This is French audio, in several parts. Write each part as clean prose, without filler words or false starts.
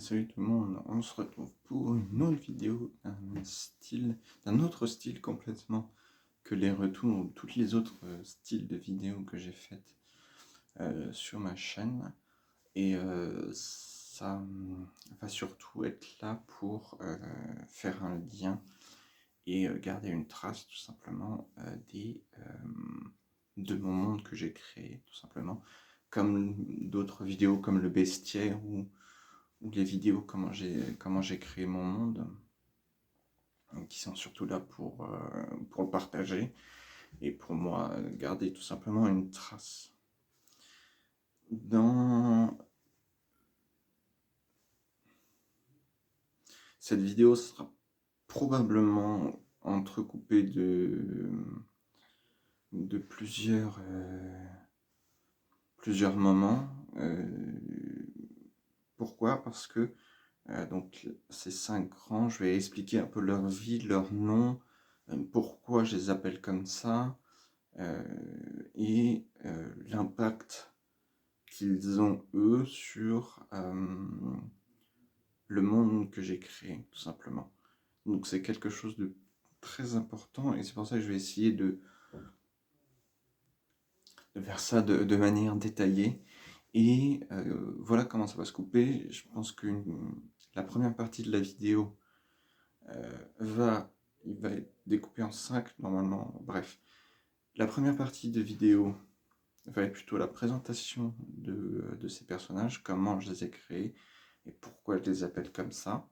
Salut tout le monde, on se retrouve pour une autre vidéo d'un autre style complètement que les retours ou toutes les autres styles de vidéos que j'ai faites sur ma chaîne. Et ça va surtout être là pour faire un lien et garder une trace tout simplement de mon monde que j'ai créé tout simplement, comme d'autres vidéos comme le bestiaire ou les vidéos comment j'ai créé mon monde, qui sont surtout là pour le partager et pour moi garder tout simplement une trace. Dans cette vidéo sera probablement entrecoupée de plusieurs moments. Pourquoi? Parce que donc ces 5 grands, je vais expliquer un peu leur vie, leur nom, pourquoi je les appelle comme ça, et l'impact qu'ils ont eux sur le monde que j'ai créé, tout simplement. Donc c'est quelque chose de très important et c'est pour ça que je vais essayer de faire ça de manière détaillée. Et voilà comment ça va se couper. Je pense que la première partie de la vidéo il va être découpé en 5 normalement. Bref, la première partie de vidéo va être plutôt la présentation de ces personnages, comment je les ai créés et pourquoi je les appelle comme ça.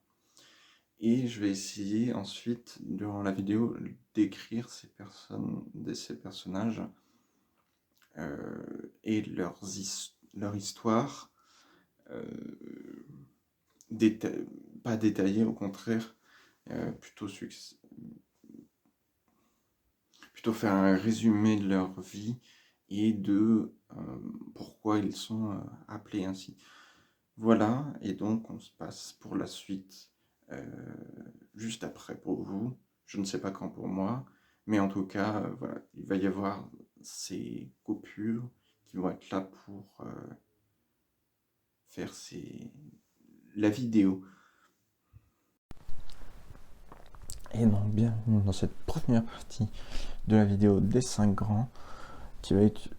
Et je vais essayer ensuite, durant la vidéo, d'écrire ces personnages et leur histoire, pas détaillée, au contraire, plutôt faire un résumé de leur vie et de pourquoi ils sont appelés ainsi. Voilà, et donc on se passe pour la suite juste après pour vous. Je ne sais pas quand pour moi, mais en tout cas, voilà, il va y avoir ces coupures qui vont être là pour faire la vidéo. Et donc bienvenue dans cette première partie de la vidéo des 5 grands, qui va être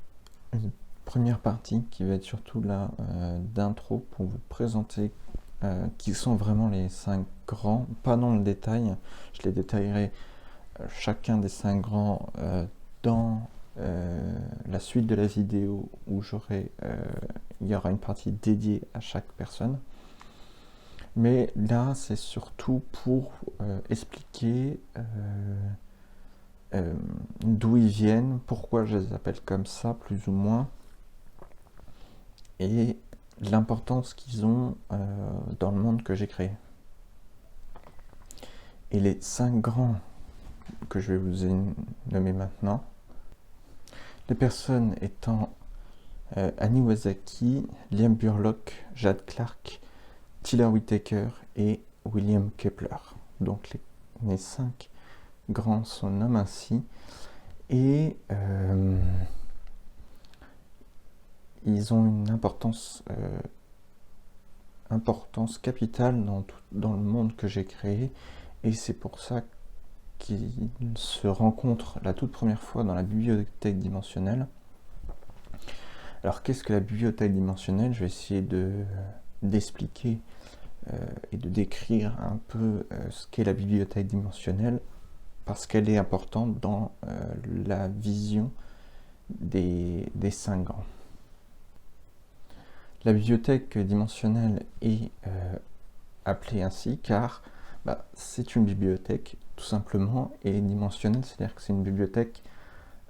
une première partie qui va être surtout là d'intro pour vous présenter qui sont vraiment les 5 grands, pas dans le détail, je les détaillerai chacun des 5 grands dans la suite de la vidéo où il y aura une partie dédiée à chaque personne. Mais là, c'est surtout pour expliquer d'où ils viennent, pourquoi je les appelle comme ça, plus ou moins, et l'importance qu'ils ont dans le monde que j'ai créé. Et les 5 grands que je vais vous nommer maintenant, les personnes étant Annie Wazaki, Liam Burlock, Jade Clark, Tiller Whittaker et William Kepler. Donc les 5 grands sont nommés ainsi, et ils ont une importance capitale dans le monde que j'ai créé, et c'est pour ça qu'ils se rencontrent la toute première fois dans la bibliothèque dimensionnelle. Alors qu'est-ce que la bibliothèque dimensionnelle? Je vais essayer d'expliquer et de décrire un peu ce qu'est la bibliothèque dimensionnelle, parce qu'elle est importante dans la vision des 5 grands. La bibliothèque dimensionnelle est appelée ainsi car c'est une bibliothèque tout simplement, et dimensionnelle, c'est-à-dire que c'est une bibliothèque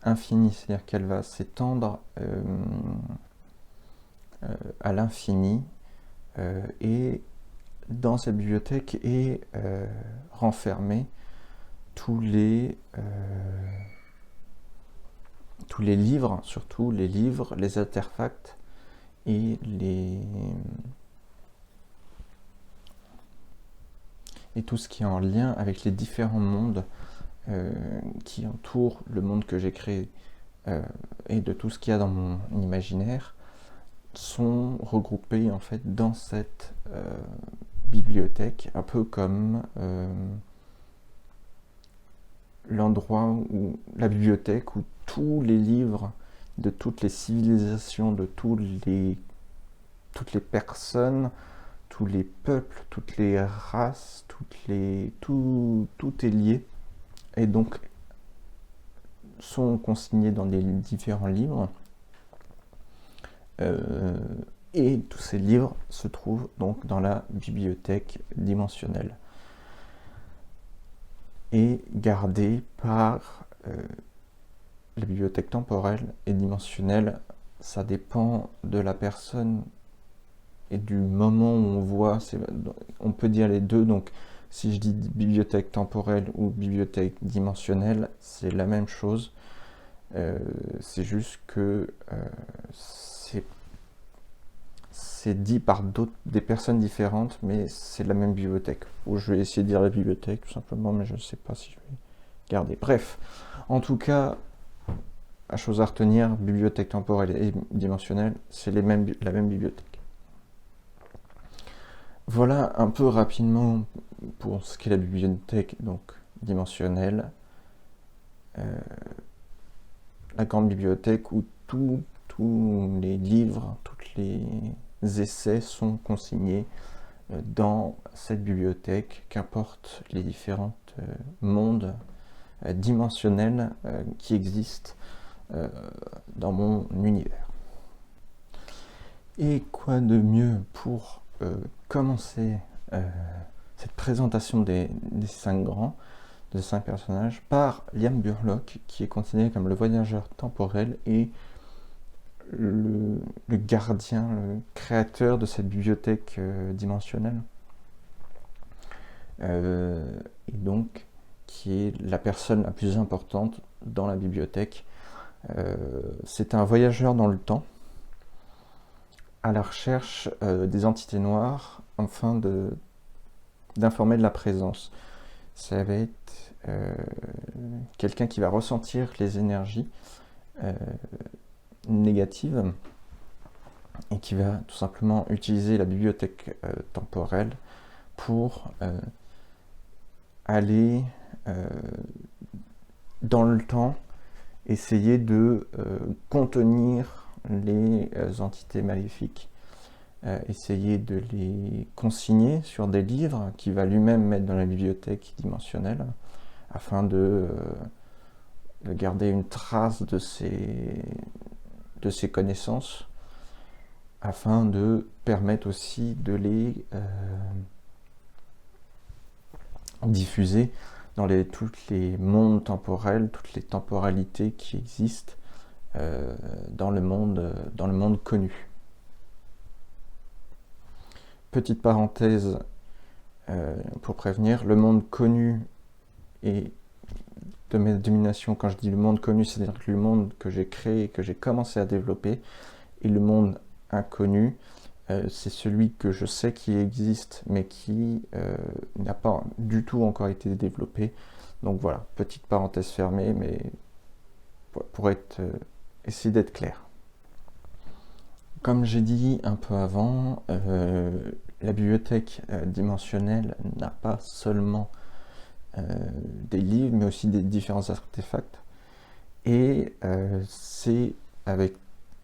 infinie, c'est-à-dire qu'elle va s'étendre à l'infini, et dans cette bibliothèque est renfermé tous les livres, surtout les livres, les artefacts et tout ce qui est en lien avec les différents mondes qui entourent le monde que j'ai créé, et de tout ce qu'il y a dans mon imaginaire, sont regroupés en fait dans cette bibliothèque, un peu comme l'endroit où la bibliothèque où tous les livres de toutes les civilisations, de toutes les personnes, tous les peuples, toutes les races, tout est lié, et donc sont consignés dans des différents livres. Et tous ces livres se trouvent donc dans la bibliothèque dimensionnelle et gardés par la bibliothèque temporelle et dimensionnelle. Ça dépend de la personne et du moment où on voit. On peut dire les deux, donc si je dis bibliothèque temporelle ou bibliothèque dimensionnelle, c'est la même chose. C'est juste que c'est dit par des personnes différentes, mais c'est la même bibliothèque. Ou je vais essayer de dire la bibliothèque tout simplement, mais je ne sais pas si je vais garder. Bref, en tout cas, la chose à retenir, bibliothèque temporelle et dimensionnelle, c'est la même bibliothèque. Voilà un peu rapidement pour ce qu'est la bibliothèque donc dimensionnelle. La grande bibliothèque où tous les livres, tous les essais sont consignés dans cette bibliothèque, qu'importe les différents mondes dimensionnels qui existent dans mon univers. Et quoi de mieux pour commencer cette présentation des 5 grands, de 5 personnages, par Liam Burlock, qui est considéré comme le voyageur temporel et le gardien, le créateur de cette bibliothèque dimensionnelle. Et donc, qui est la personne la plus importante dans la bibliothèque. C'est un voyageur dans le temps, à la recherche des entités noires, afin d'informer de la présence. Ça va être quelqu'un qui va ressentir les énergies négatives et qui va tout simplement utiliser la bibliothèque temporelle pour aller dans le temps, essayer de contenir les entités maléfiques, essayer de les consigner sur des livres qu'il va lui-même mettre dans la bibliothèque dimensionnelle afin de garder une trace de ses connaissances, afin de permettre aussi de les diffuser dans tous les mondes temporels, toutes les temporalités qui existent dans le monde connu. Petite parenthèse pour prévenir, le monde connu et de mes dominations, quand je dis le monde connu, c'est-à-dire que le monde que j'ai créé, que j'ai commencé à développer, et le monde inconnu, c'est celui que je sais qui existe, mais qui n'a pas du tout encore été développé. Donc voilà, petite parenthèse fermée, mais pour essayer d'être clair. Comme j'ai dit un peu avant, la bibliothèque dimensionnelle n'a pas seulement des livres, mais aussi des différents artefacts. Et c'est avec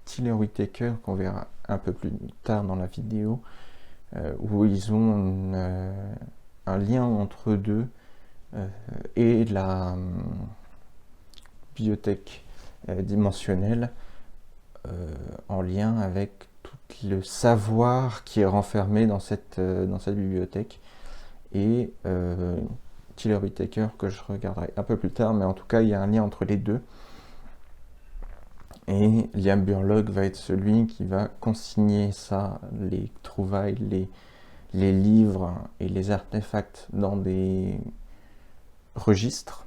Tyler Whitaker, qu'on verra un peu plus tard dans la vidéo, où ils ont un lien entre eux deux et la bibliothèque dimensionnelle, en lien avec tout le savoir qui est renfermé dans cette bibliothèque. Et Tyler Whitaker, que je regarderai un peu plus tard, mais en tout cas il y a un lien entre les deux. Et Liam Burlock va être celui qui va consigner ça, les trouvailles, les livres et les artefacts dans des registres,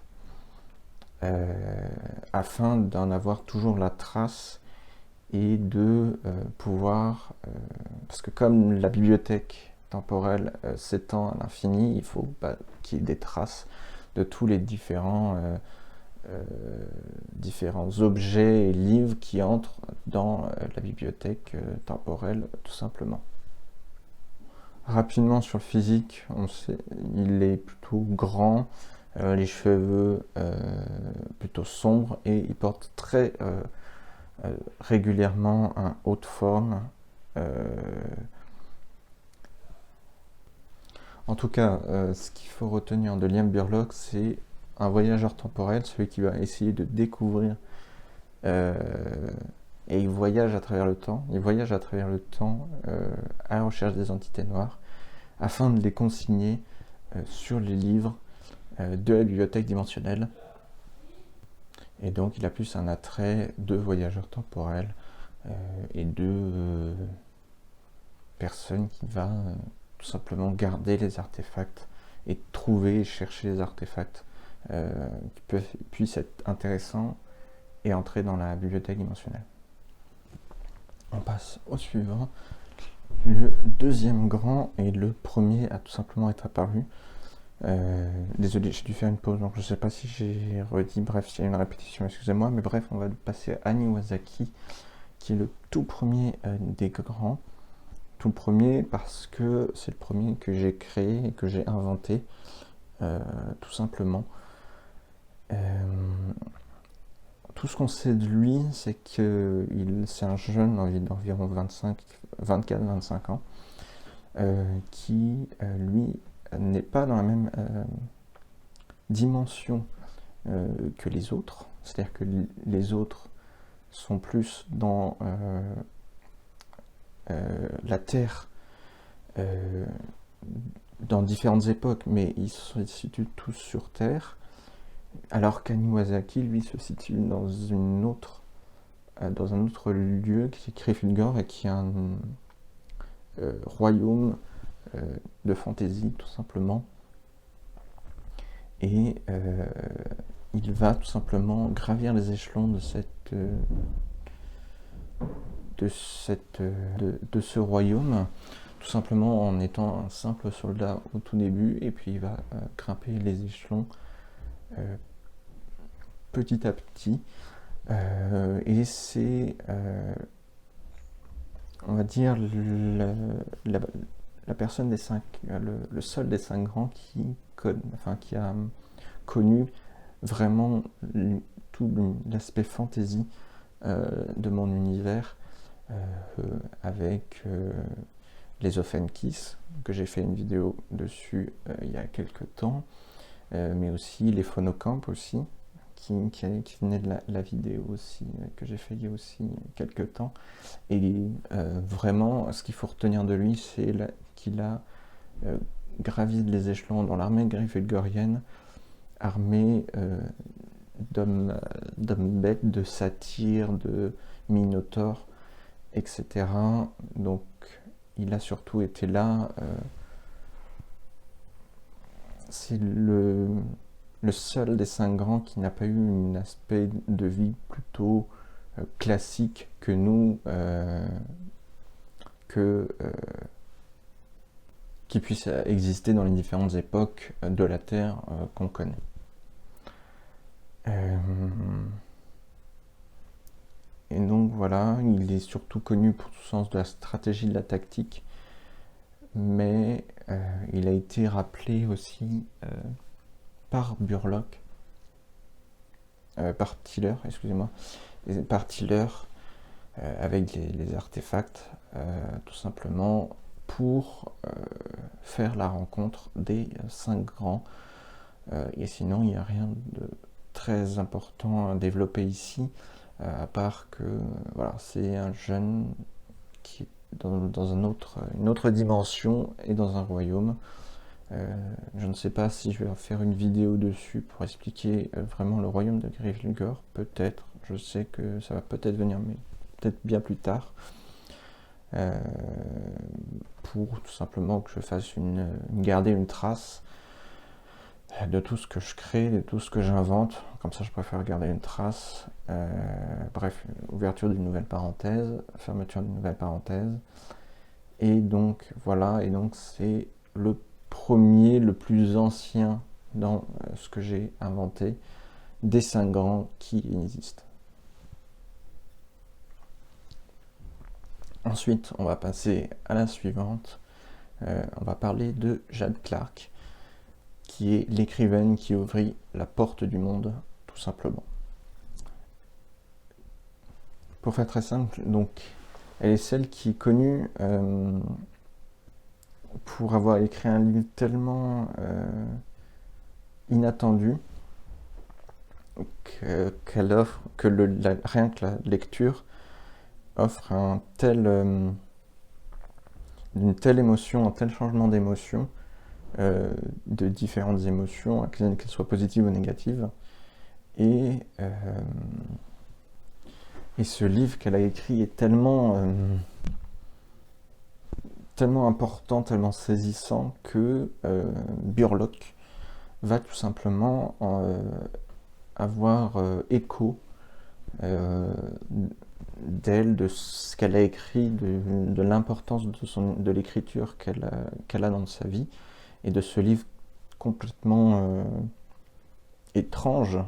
afin d'en avoir toujours la trace et de pouvoir, parce que comme la bibliothèque temporelle s'étend à l'infini, il faut qu'il y ait des traces de tous les différents objets et livres qui entrent dans la bibliothèque temporelle, tout simplement. Rapidement sur le physique, il est plutôt grand, les cheveux plutôt sombres, et il porte très régulièrement un haut de forme. En tout cas, ce qu'il faut retenir de Liam Burlock, c'est un voyageur temporel, celui qui va essayer de découvrir, et il voyage à travers le temps. Il voyage à travers le temps à la recherche des entités noires, afin de les consigner sur les livres de la bibliothèque dimensionnelle. Et donc il a plus un attrait de voyageur temporel et de personne qui va tout simplement garder les artefacts et trouver et chercher les artefacts qui puissent être intéressants et entrer dans la bibliothèque dimensionnelle. On passe au suivant. Le deuxième grand et le premier à tout simplement être apparu. Désolé, j'ai dû faire une pause, donc je ne sais pas si j'ai redit, bref, s'il y a une répétition, excusez-moi, mais bref, on va passer à Aniwazaki, qui est le tout premier des grands. Tout le premier parce que c'est le premier que j'ai créé et que j'ai inventé, tout simplement. Tout ce qu'on sait de lui, c'est que c'est un jeune d'environ 24-25 ans, qui, lui, n'est pas dans la même dimension que les autres. C'est-à-dire que les autres sont plus dans la Terre, dans différentes époques, mais ils se situent tous sur Terre, alors qu'Aniwazaki, lui, se situe dans un autre lieu qui est Gryffindor, et qui est un royaume de fantasy, tout simplement. Et il va tout simplement gravir les échelons de ce royaume, tout simplement en étant un simple soldat au tout début, et puis il va grimper les échelons petit à petit, et c'est on va dire la personne des cinq, le seul des cinq grands qui a connu vraiment tout l'aspect fantasy de mon univers, avec les Offenkiss, que j'ai fait une vidéo dessus il y a quelques temps, mais aussi les Phonocamp aussi, qui venait de la vidéo aussi, que j'ai fait il y a aussi quelques temps. Et vraiment, ce qu'il faut retenir de lui, c'est qu'il a gravi les échelons dans l'armée gryffindorienne, armée d'hommes bêtes, de satyres, de minotaures, etc. Donc il a surtout été là. C'est le seul des cinq grands qui n'a pas eu un aspect de vie plutôt classique que nous, qui puisse exister dans les différentes époques de la Terre qu'on connaît. Et donc voilà, il est surtout connu pour tout sens de la stratégie, de la tactique, mais il a été rappelé aussi par Burlock, par Tiller, excusez-moi, par Tiller, avec les artefacts, tout simplement pour faire la rencontre des cinq grands. Et sinon, il n'y a rien de très important à développer ici, à part que voilà, c'est un jeune qui est dans une autre dimension et dans un royaume. Je ne sais pas si je vais faire une vidéo dessus pour expliquer vraiment le royaume de Gryffindor, peut-être. Je sais que ça va peut-être venir, mais peut-être bien plus tard. Pour tout simplement que je fasse garder une trace de tout ce que je crée, de tout ce que j'invente. Comme ça, je préfère garder une trace. Bref, ouverture d'une nouvelle parenthèse, fermeture d'une nouvelle parenthèse. Et donc, voilà. Et donc, c'est le premier, le plus ancien dans ce que j'ai inventé, des cinq grands qui existent. Ensuite, on va passer à la suivante. On va parler de Jane Clarke, qui est l'écrivaine qui ouvrit la porte du monde, tout simplement. Pour faire très simple, donc, elle est celle qui est connue pour avoir écrit un livre tellement inattendu qu'elle offre, que rien que la lecture offre une telle émotion, un tel changement d'émotion, de différentes émotions, qu'elles soient positives ou négatives. Et ce livre qu'elle a écrit est tellement important, tellement saisissant que Burlock va tout simplement avoir écho d'elle, de ce qu'elle a écrit, de l'importance de l'écriture qu'elle a dans sa vie, et de ce livre complètement étrange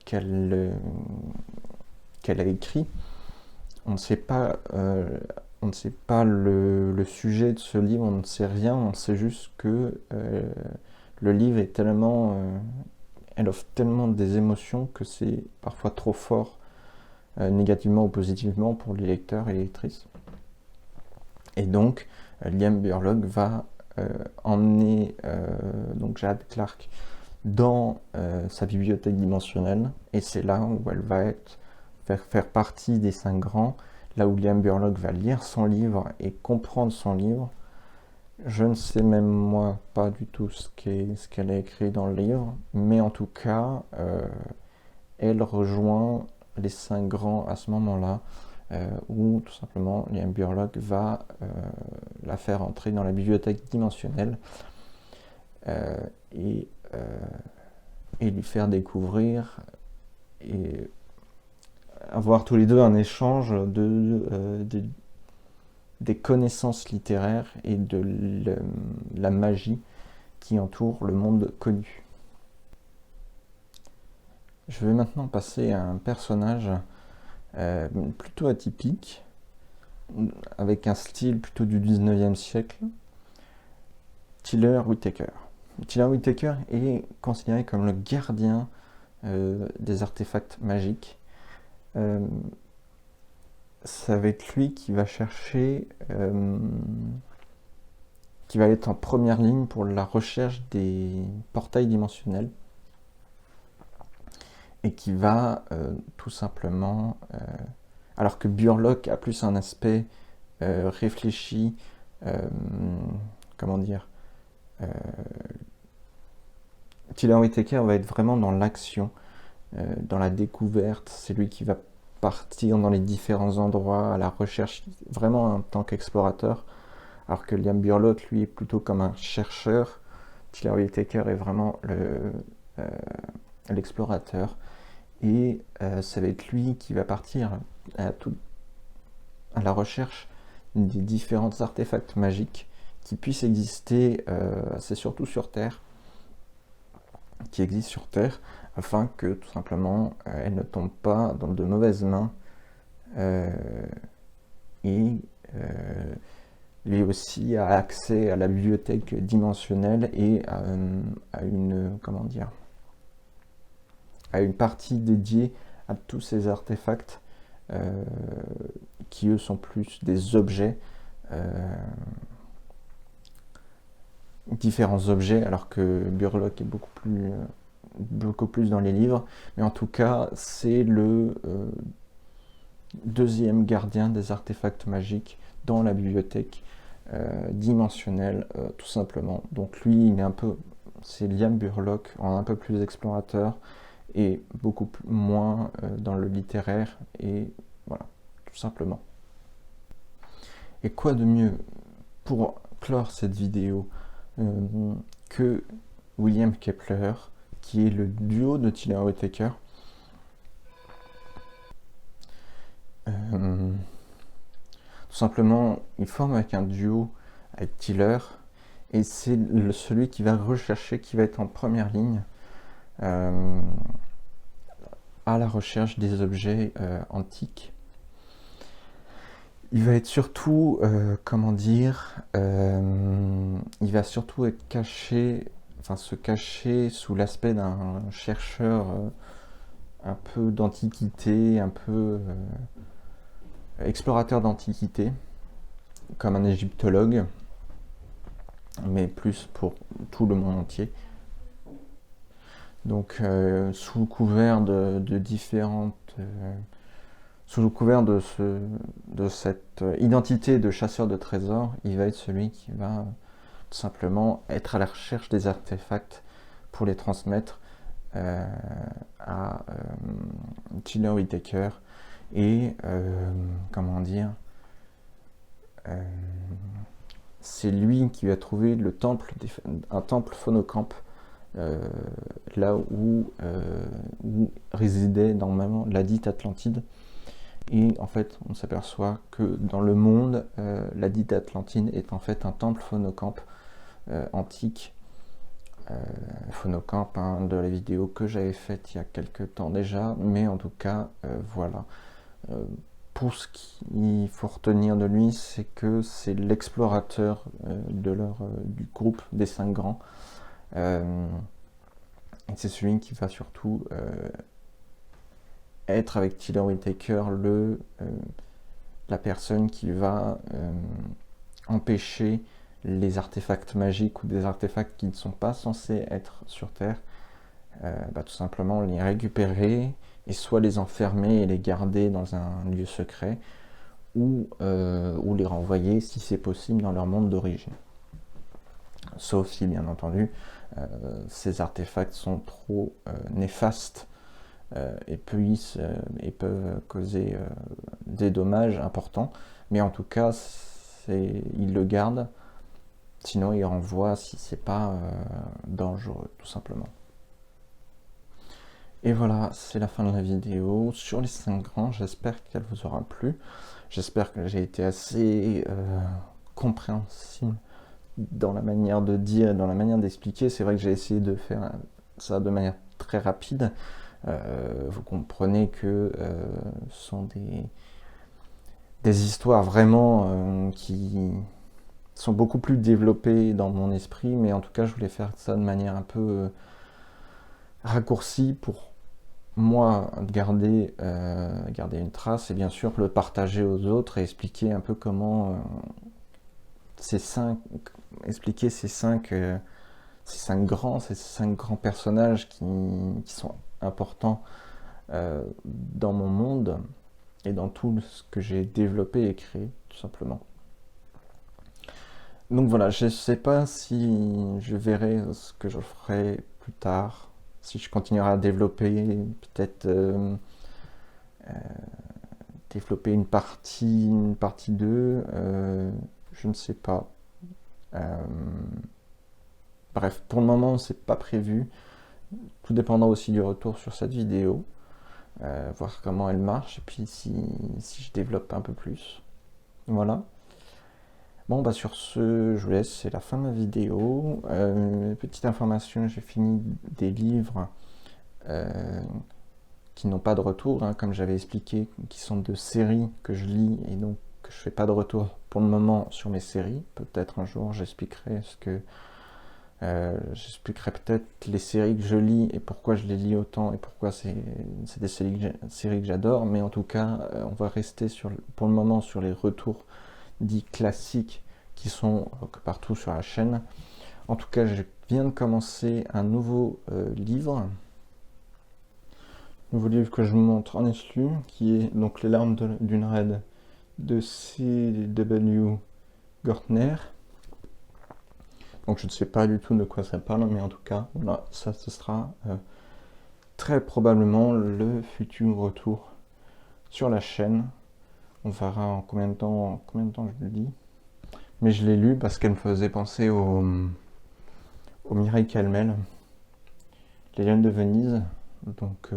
qu'elle a écrit. On ne sait pas le sujet de ce livre, on ne sait rien, on sait juste que le livre est tellement elle offre tellement des émotions que c'est parfois trop fort, négativement ou positivement, pour les lecteurs et les lectrices. Et donc, Liam Burlock va emmener donc Jane Clarke dans sa bibliothèque dimensionnelle, et c'est là où elle va faire partie des 5 grands, là où Liam Burlock va lire son livre et comprendre son livre. Je ne sais même moi pas du tout ce qu'elle a écrit dans le livre, mais en tout cas, elle rejoint les 5 grands à ce moment-là, où tout simplement Liam Burlock va la faire entrer dans la bibliothèque dimensionnelle et lui faire découvrir et avoir tous les deux un échange des connaissances littéraires et de la magie qui entoure le monde connu. Je vais maintenant passer à un personnage plutôt atypique, avec un style plutôt du 19e siècle, Tiller Whittaker. Tiller Whittaker est considéré comme le gardien des artefacts magiques. Ça va être lui qui va chercher, qui va être en première ligne pour la recherche des portails dimensionnels, et qui va tout simplement, alors que Burlock a plus un aspect réfléchi, comment dire, Tiller Whittaker va être vraiment dans l'action, dans la découverte. C'est lui qui va partir dans les différents endroits à la recherche, vraiment en tant qu'explorateur, alors que Liam Burlock, lui, est plutôt comme un chercheur. Tiller Whittaker est vraiment l'explorateur, et ça va être lui qui va partir à la recherche des différents artefacts magiques qui puissent exister, c'est surtout sur Terre, qui existent sur Terre, afin que tout simplement elles ne tombent pas dans de mauvaises mains, et lui aussi a accès à la bibliothèque dimensionnelle et à une, comment dire, à une partie dédiée à tous ces artefacts qui eux sont plus des objets, différents objets, alors que Burlock est beaucoup plus dans les livres. Mais en tout cas, c'est le deuxième gardien des artefacts magiques dans la bibliothèque dimensionnelle, tout simplement. Donc lui, c'est Liam Burlock en un peu plus explorateur et beaucoup moins dans le littéraire, et voilà, tout simplement. Et quoi de mieux pour clore cette vidéo que William Kepler, qui est le duo de Tiller Whittaker. Tout simplement, il forme avec un duo avec Tiller, et c'est celui qui va rechercher, qui va être en première ligne à la recherche des objets antiques. Il va être surtout, comment dire, il va surtout être caché, enfin se cacher sous l'aspect d'un chercheur un peu d'antiquité, un peu explorateur d'antiquité, comme un égyptologue, mais plus pour tout le monde entier. Donc sous couvert de différentes... sous le couvert de cette identité de chasseur de trésors, il va être celui qui va tout simplement être à la recherche des artefacts pour les transmettre à Tiller Whitaker et comment dire, c'est lui qui va trouver le temple, un temple phonocampe, là où résidait normalement la dite Atlantide. Et en fait, on s'aperçoit que dans le monde, la dite Atlantide est en fait un temple phonocampe antique. Phonocampe, hein, de la vidéo que j'avais faite il y a quelques temps déjà, mais en tout cas, voilà. Pour ce qu'il faut retenir de lui, c'est que c'est l'explorateur du groupe des 5 grands. Et c'est celui qui va surtout être avec Tiller Whitaker la personne qui va empêcher les artefacts magiques ou des artefacts qui ne sont pas censés être sur Terre, tout simplement les récupérer et soit les enfermer et les garder dans un lieu secret ou les renvoyer si c'est possible dans leur monde d'origine. Sauf si bien entendu ces artefacts sont trop néfastes et peuvent causer des dommages importants, mais en tout cas ils le gardent, sinon ils renvoient si c'est pas dangereux tout simplement. Et voilà, c'est la fin de la vidéo sur les 5 grands. J'espère qu'elle vous aura plu, j'espère que j'ai été assez compréhensible dans la manière de dire, dans la manière d'expliquer. C'est vrai que j'ai essayé de faire ça de manière très rapide. Vous comprenez que ce sont des histoires vraiment qui sont beaucoup plus développées dans mon esprit, mais en tout cas je voulais faire ça de manière un peu raccourcie pour moi garder une trace et bien sûr le partager aux autres et expliquer un peu comment expliquer ces cinq grands personnages qui sont importants dans mon monde et dans tout ce que j'ai développé et créé, tout simplement. Donc voilà, je ne sais pas si je verrai ce que je ferai plus tard, si je continuerai à développer, peut-être développer une partie 2, je ne sais pas. Bref, pour le moment, c'est pas prévu. Tout dépendra aussi du retour sur cette vidéo. Voir comment elle marche et puis si je développe un peu plus. Voilà. Bon, bah sur ce, je vous laisse, c'est la fin de ma vidéo. Petite information, j'ai fini des livres qui n'ont pas de retour, hein, comme j'avais expliqué, qui sont de séries que je lis et donc que je fais pas de retour pour le moment sur mes séries. Peut-être un jour j'expliquerai j'expliquerai peut-être les séries que je lis et pourquoi je les lis autant et pourquoi c'est des séries que j'adore, mais en tout cas on va rester pour le moment sur les retours dits classiques qui sont partout sur la chaîne. En tout cas, je viens de commencer un nouveau livre que je vous montre en exclu, qui est donc Les larmes d'une reine de C.W. Gortner. Donc je ne sais pas du tout de quoi ça parle, mais en tout cas, voilà, ça ce sera très probablement le futur retour sur la chaîne. On verra en combien de temps je le lis. Mais je l'ai lu parce qu'elle me faisait penser au Mireille Calmel, Les Lionnes de Venise. Donc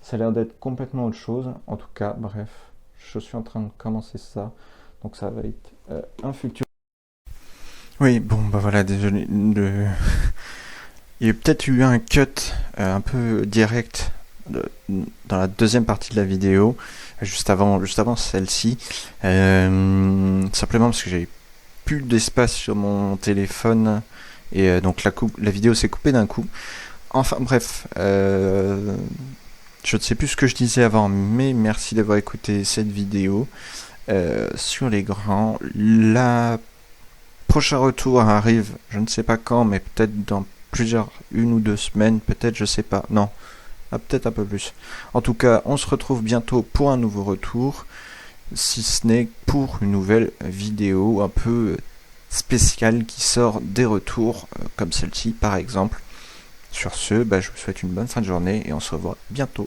ça a l'air d'être complètement autre chose. En tout cas, bref, je suis en train de commencer ça. Donc ça va être un futur. Oui, bon, bah voilà, désolé. Il y a peut-être eu un cut un peu direct dans la deuxième partie de la vidéo. juste avant celle-ci, simplement parce que j'avais plus d'espace sur mon téléphone et donc la vidéo s'est coupée d'un coup. Enfin bref, je ne sais plus ce que je disais avant, mais merci d'avoir écouté cette vidéo sur les grands. La prochain retour arrive, je ne sais pas quand, mais peut-être dans une ou deux semaines, peut-être, je sais pas. Non, peut-être un peu plus. En tout cas, on se retrouve bientôt pour un nouveau retour, si ce n'est pour une nouvelle vidéo un peu spéciale qui sort des retours, comme celle-ci par exemple. Sur ce, je vous souhaite une bonne fin de journée et on se revoit bientôt.